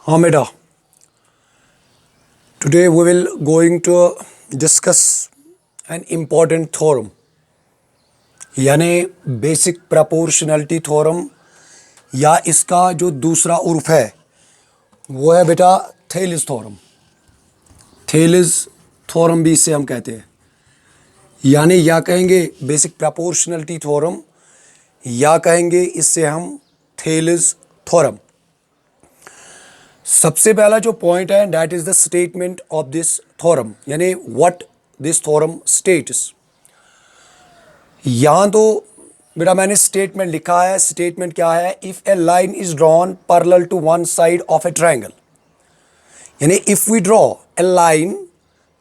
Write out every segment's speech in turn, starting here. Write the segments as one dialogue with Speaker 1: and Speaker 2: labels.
Speaker 1: हाँ बेटा, today we will going to discuss an important theorem यानी बेसिक प्रोपोर्शनलिटी थ्योरम या इसका जो दूसरा उर्फ है वो है बेटा थेलिस थ्योरम। थेलिस थ्योरम भी इससे हम कहते हैं, यानी या कहेंगे बेसिक प्रोपोर्शनलिटी थ्योरम या कहेंगे इससे हम थेलिस थ्योरम। सबसे पहला जो पॉइंट है that is the statement of this theorem, यानी व्हाट दिस थ्योरम स्टेट्स। यहां तो बेटा मैंने स्टेटमेंट लिखा है। स्टेटमेंट क्या है? If a line is drawn parallel to one side of a triangle, यानी if we draw a line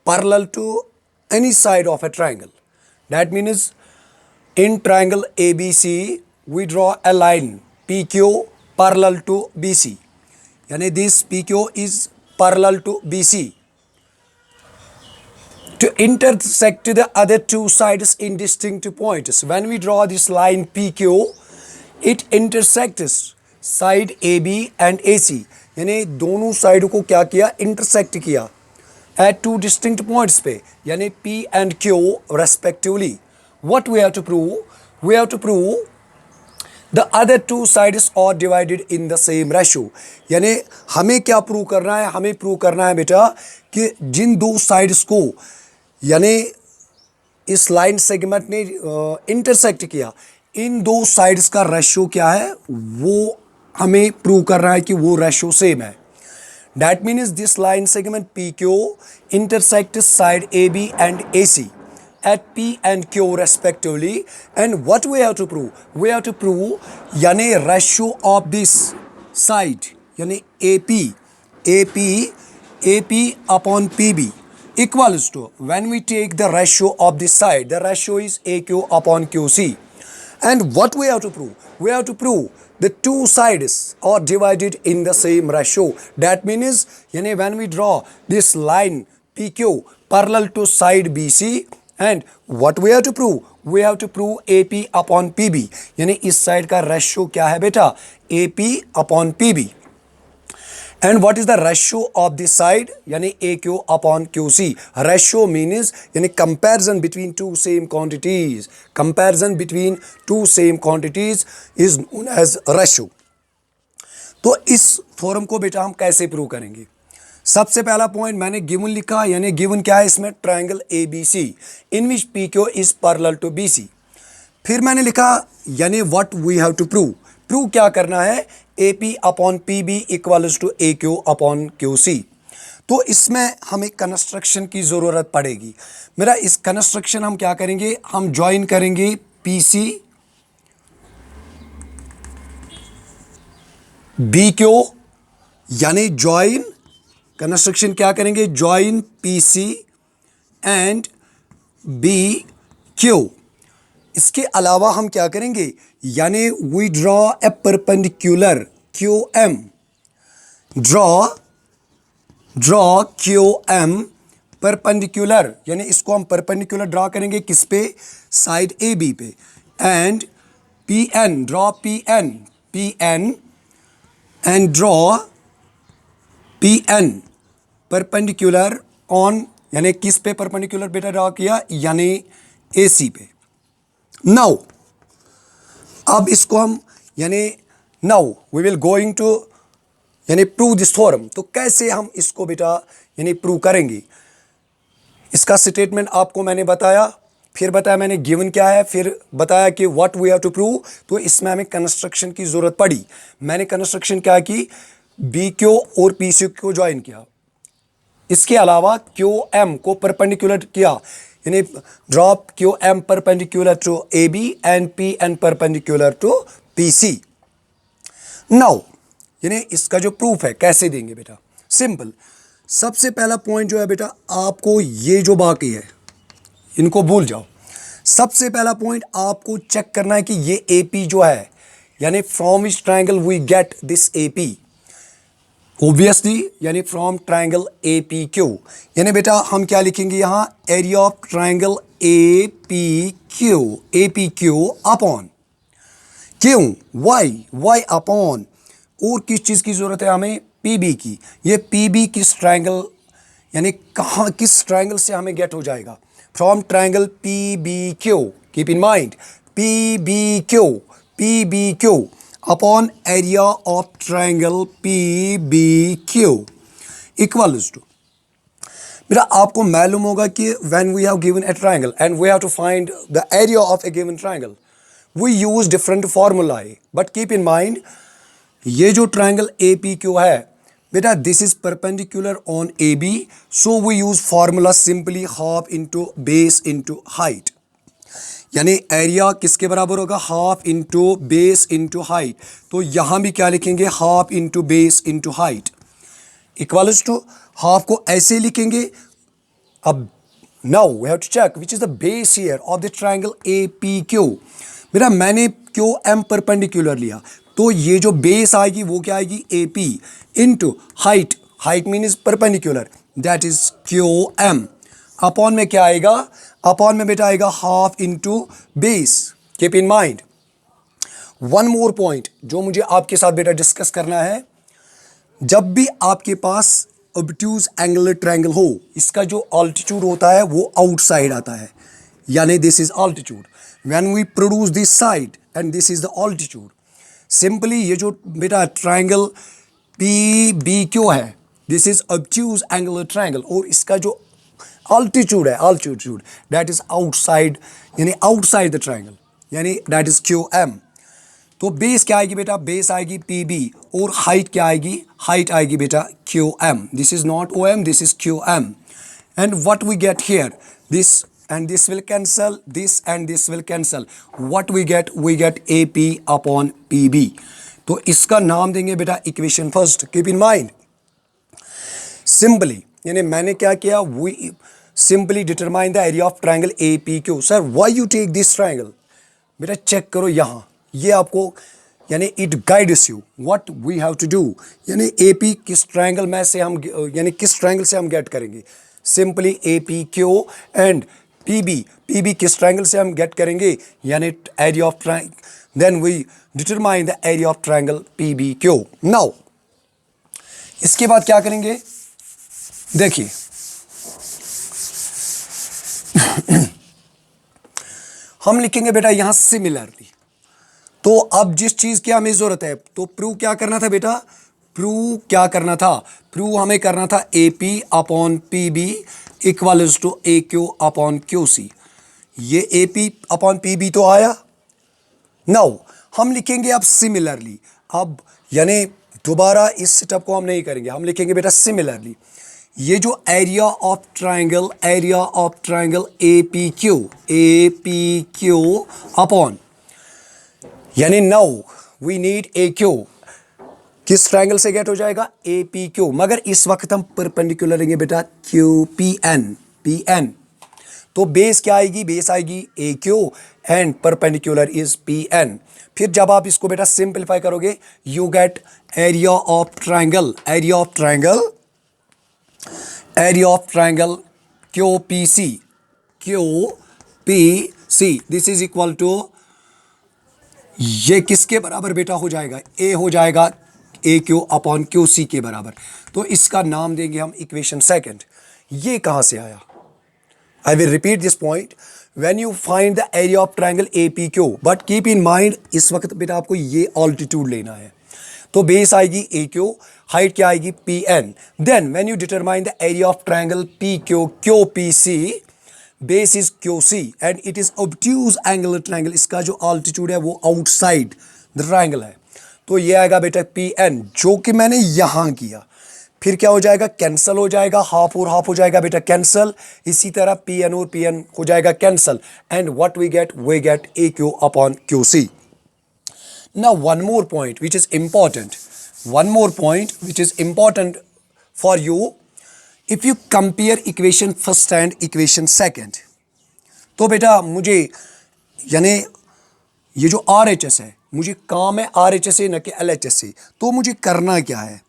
Speaker 1: parallel to any side of a triangle, that means in triangle ABC we draw a line PQ parallel to BC, यानी this PQ is parallel to BC to intersect the other two sides in distinct points. When we draw this line PQ, it intersects side AB and AC, यानी दोनों side को क्या किया? Intersect किया at two distinct points पे, यानी P and Q respectively. What we have to prove? We have to prove the other two sides are divided in the same ratio. यानी हमें क्या प्रूव करना है? हमें प्रूव करना है बेटा कि जिन दो साइड्स को यानी इस लाइन सेगमेंट ने इंटरसेक्ट किया, इन दो साइड्स का रेशियो क्या है वो हमें प्रूव करना है कि वो रेशियो सेम है। That means this line segment PQ intersects side AB and AC at P and Q respectively, and what we have to prove? We have to prove यानी ratio of this side यानी AP upon PB equals to, when we take the ratio of this side, the ratio is AQ upon QC. And what we have to prove? We have to prove the two sides are divided in the same ratio. That means यानी when we draw this line PQ parallel to side BC, and what we have to prove? We have to prove AP upon PB, यानी इस side का ratio क्या है बेटा? AP upon PB. And what is the ratio of this side? यानी AQ upon QC. Ratio means यानी comparison between two same quantities. Comparison between two same quantities is known as ratio. तो इस theorem को बेटा हम कैसे prove करेंगे? सबसे पहला पॉइंट मैंने गिवन लिखा, यानी गिवन क्या है इसमें? Triangle ABC in which PQ is parallel to BC. फिर मैंने लिखा यानी what we have to prove. Prove क्या करना है? AP upon PB equals to AQ upon QC. तो इसमें हमें कंस्ट्रक्शन की ज़रूरत पड़ेगी। मेरा इस कंस्ट्रक्शन हम क्या करेंगे? हम ज्वाइन करेंगे PC BQ, यानी ज्वाइन कंस्ट्रक्शन क्या करेंगे? Join PC and BQ. इसके अलावा हम क्या करेंगे? यानी we draw a perpendicular QM, draw QM perpendicular, यानी इसको हम परपेंडिकुलर ड्रॉ करेंगे किस पे? साइड AB पे। And PN, draw PN and draw PN perpendicular on, यानी किस पे परपेंडिकुलर बेटा ड्रॉ किया? यानी AC पे। नाउ अब इसको हम यानी now we will going to यानी प्रूव दिस थ्योरम। तो कैसे हम इसको बेटा यानी प्रूव करेंगे? इसका स्टेटमेंट आपको मैंने बताया, फिर बताया मैंने गिवन क्या है, फिर बताया कि what we have to prove. तो इसमें हमें कंस्ट्रक्शन की जरूरत पड़ी। मैंने कंस्ट्रक्शन क्या की? BQ और PC को ज्वाइन किया। इसके अलावा QM को परपेंडिकुलर किया, यानी drop QM perpendicular to AB and PN perpendicular to PC. Now यानी इसका जो प्रूफ है कैसे देंगे बेटा? सिंपल। सबसे पहला पॉइंट जो है बेटा, आपको ये जो बाकी है इनको भूल जाओ। सबसे पहला पॉइंट आपको चेक करना है कि ये AP जो है, यानी from which triangle we get this AP, obviously यानी फ्रॉम ट्रायंगल APQ। यानी बेटा हम क्या लिखेंगे यहाँ? Area of triangle APQ upon क्यों? वाई अपॉन, और किस चीज़ की ज़रूरत है हमें? पीबी की, ये पीबी किस ट्रायंगल यानी कहाँ किस ट्रायंगल से हमें गेट हो जाएगा, from triangle P B Q, keep in mind P B Q upon area of triangle P B Q equals to, बेटा आपको मालूम होगा कि when we have given a triangle and we have to find the area of a given triangle we use different formulae, but keep in mind ये जो triangle A P Q है बेटा this is perpendicular on A B, so we use formula simply half into base into height, यानी area किसके बराबर होगा, half into base into height, तो यहां भी क्या लिखेंगे, half into base into height equals to, half को ऐसे लिखेंगे। अब now we have to check which is the base here of the triangle A P Q, बेटा मैंने क्यू एम परपेंडिकुलर लिया, तो ये जो बेस आएगी वो क्या आएगी, A P into height, height mean is perpendicular that is Q M, upon में क्या आएगा, अपॉन में बेटा आएगा half into base. Keep in mind one more point जो मुझे आपके साथ बेटा डिस्कस करना है, जब भी आपके पास ऑब्ट्यूज एंगुलर ट्रायंगल हो इसका जो ऑल्टीट्यूड होता है वो आउटसाइड आता है, यानी this is altitude, when we produce this side and this is the altitude, simply ये जो बेटा ट्रायंगल पी बी क्यू है this is obtuse angular triangle और इसका जो ऑल्टीट्यूड है, ऑल्टीट्यूड दैट इज आउटसाइड, यानी आउटसाइड द ट्रायंगल, यानी दैट इज क्यू एम, तो बेस क्या आएगी बेटा, बेस आएगी पी बी और हाइट क्या आएगी, हाइट आएगी बेटा Q M, this is not O M this is Q M, and what we get here, this and this will cancel, this and this will cancel, what we get AP upon PB, तो इसका नाम देंगे बेटा equation first. Keep in mind simply, यानी मैंने क्या किया, we simply determine the area of triangle APQ। Sir why you take this triangle, बेटा चेक करो यहाँ, ये आपको यानी it guides you what we have to do, यानी AP किस ट्रायंगल में से हम यानी किस ट्रायंगल से हम गेट करेंगे, सिंपली APQ एंड PB किस ट्रायंगल से हम गेट करेंगे, यानी area of triangle, then we determine the area of triangle PBQ। Now इसके बाद क्या करेंगे, देखिए हम लिखेंगे बेटा यहां सिमिलरली, तो अब जिस चीज की हमें जरूरत है तो प्रूव क्या करना था बेटा, प्रूव क्या करना था, प्रूव हमें करना था AP upon PB equals to AQ upon QC, ये AP अपॉन PB तो आया। नाउ हम लिखेंगे अब सिमिलरली, अब यानी दोबारा इस सेटअप को हम नहीं करेंगे, हम लिखेंगे बेटा सिमिलरली, ये जो area of triangle APQ upon, यानी नाउ वी नीड AQ, किस ट्रायंगल से गेट हो जाएगा, APQ, मगर इस वक्त हम परपेंडिकुलर लेंगे बेटा PN, तो बेस क्या आएगी, बेस आएगी AQ and perpendicular is PN। फिर जब आप इसको बेटा सिंपलीफाई करोगे you get area of triangle QPC this is equal to, ये किसके बराबर बेटा हो जाएगा, A हो जाएगा AQ अपॉन QC के बराबर, तो इसका नाम देंगे हम इक्वेशन सेकंड। ये कहां से आया, I will repeat this point, when you find the area of triangle APQ, but keep in mind इस वक्त बेटा आपको ये ऑल्टीट्यूड लेना है, तो बेस आएगी AQ, हाइट क्या आएगी PN, then when you determine the area of triangle QPC, base is QC and it is obtuse angular triangle, इसका जो ऑल्टीट्यूड है वो आउटसाइड द ट्रायंगल है, तो ये आएगा बेटा PN, जो कि मैंने यहां किया, फिर क्या हो जाएगा, कैंसल हो जाएगा, हाफ और हाफ हो जाएगा बेटा कैंसल, इसी तरह PN और PN हो जाएगा cancel, and what we get AQ upon QC। Now one more point which is important for you, if you compare equation first and equation second, तो बेटा मुझे यानी ये जो RHS है, मुझे काम है RHS से न कि LHS से, तो मुझे करना क्या है,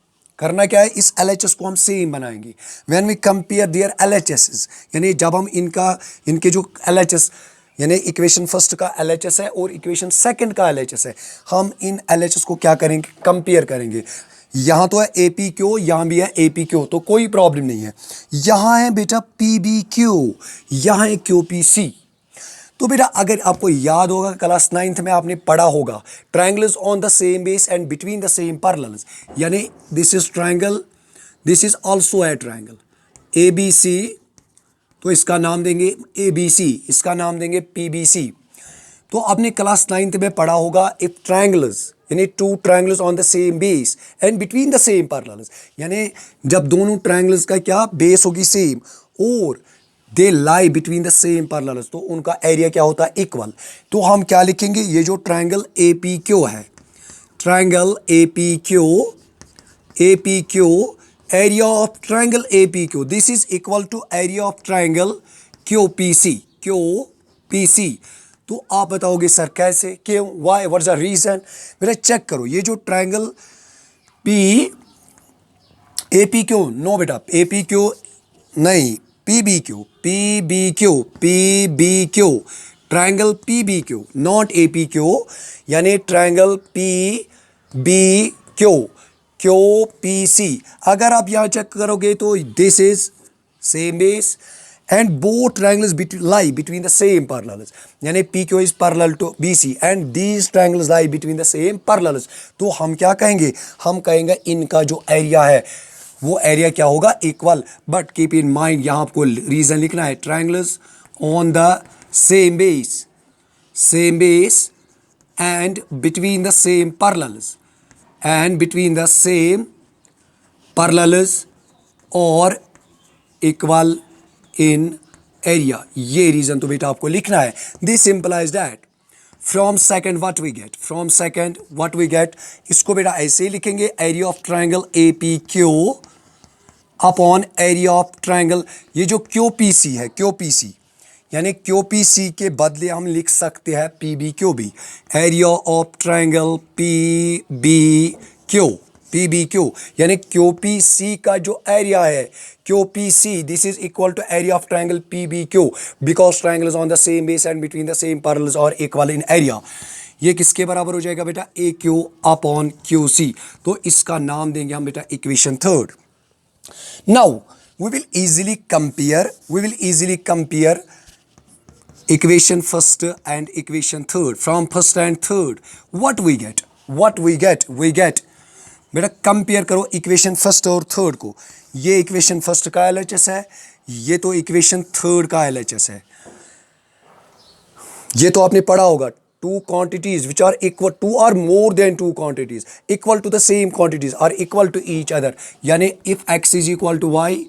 Speaker 1: इस LHS को हम सेम बनाएंगे, when we compare their LHS, यानी जब हम इनके जो LHS यानी इक्वेशन फर्स्ट का LHS है और इक्वेशन सेकंड का LHS है, हम इन LHS को क्या करेंगे, कंपेयर करेंगे, यहाँ तो है ए पी क्यू, यहाँ भी है ए पी क्यू, तो कोई प्रॉब्लम नहीं है। यहाँ है बेटा पी बी क्यू, यहाँ है क्यू पी सी। तो बेटा अगर आपको याद होगा क्लास 9th में आपने पढ़ा होगा triangles on the same base and between the same parallels, यानी this is triangle, this is also a triangle A B C, तो इसका नाम देंगे ए बी सी, इसका नाम देंगे पी बी सी। तो आपने क्लास 9th में पढ़ा होगा इफ ट्रायंगल्स, यानी two triangles on the same base and between the same parallels, यानी जब दोनों ट्रायंगल्स का क्या बेस होगी सेम और they lie between the same parallels, तो उनका एरिया क्या होता है इक्वल। तो हम क्या लिखेंगे, ये जो ट्रायंगल ए पी क्यू है, triangle A P Q, A P Q, area of triangle A P Q this is equal to area of triangle Q P C, Q P C. तो आप बताओगे सर कैसे, क्यों, why, what's the reason. बेटा check करो, ये जो triangle P A P Q, no बेटा ए पी क्यू नहीं, P B Q, P B Q, P B Q, triangle P B Q, not A P Q, यानी triangle P B Q, Q P C. अगर आप यहाँ check करोगे तो this is same base and both triangles lie between the same parallels, यानी PQ is parallel to BC and these triangles lie between the same parallels। तो हम क्या कहेंगे, हम कहेंगे इनका जो एरिया है वो एरिया क्या होगा equal. But keep in mind, यहाँ आपको रीजन लिखना है, triangles on the same base, same base and between the same parallels, and between the same parallels और इक्वल इन एरिया, ये रीजन तो बेटा आपको लिखना है। This simplise that from second what we get, from second what we get, इसको बेटा ऐसे ही लिखेंगे, area of triangle A P Q upon area of triangle, ये जो क्यू पी सी है, क्यू पी सी, यानी क्यू पी सी के बदले हम लिख सकते हैं पी बी क्यू भी, area of triangle P B Q, P B Q, यानी क्यू पी सी का जो एरिया है Q P C this is equal to area of triangle P B Q because triangles on the same base and between the same parallels और equal in area. ये किसके बराबर हो जाएगा बेटा, A Q upon Q C. तो इसका नाम देंगे हम बेटा equation third. Now we will easily compare equation first and equation third. From first and third what we get बेटा कंपेयर करो इक्वेशन फर्स्ट और थर्ड को। ये इक्वेशन फर्स्ट का एलएचएस है, ये तो इक्वेशन थर्ड का एलएचएस है। ये तो आपने पढ़ा होगा, two quantities which are equal, two or more than two quantities equal to the same quantities are equal to each other, यानी if x is equal to y,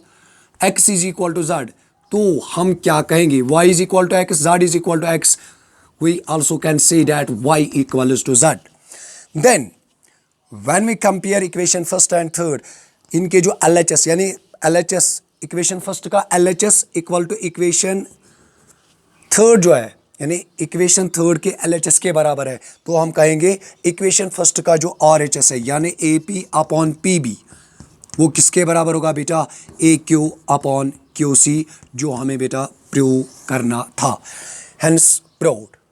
Speaker 1: x is equal to z, तो हम क्या कहेंगे, y is equal to x, z is equal to x, we also can say that y equals to z. Then when we compare equation first and third, इनके जो LHS यानी LHS equation first का LHS equal to equation third जो है, यानी equation third के LHS के बराबर है, तो हम कहेंगे इक्वेशन फर्स्ट का जो RHS है यानी AP अपॉन PB वो किसके बराबर होगा बेटा, AQ अपॉन QC, जो हमें बेटा प्रूव करना था। Hence proved.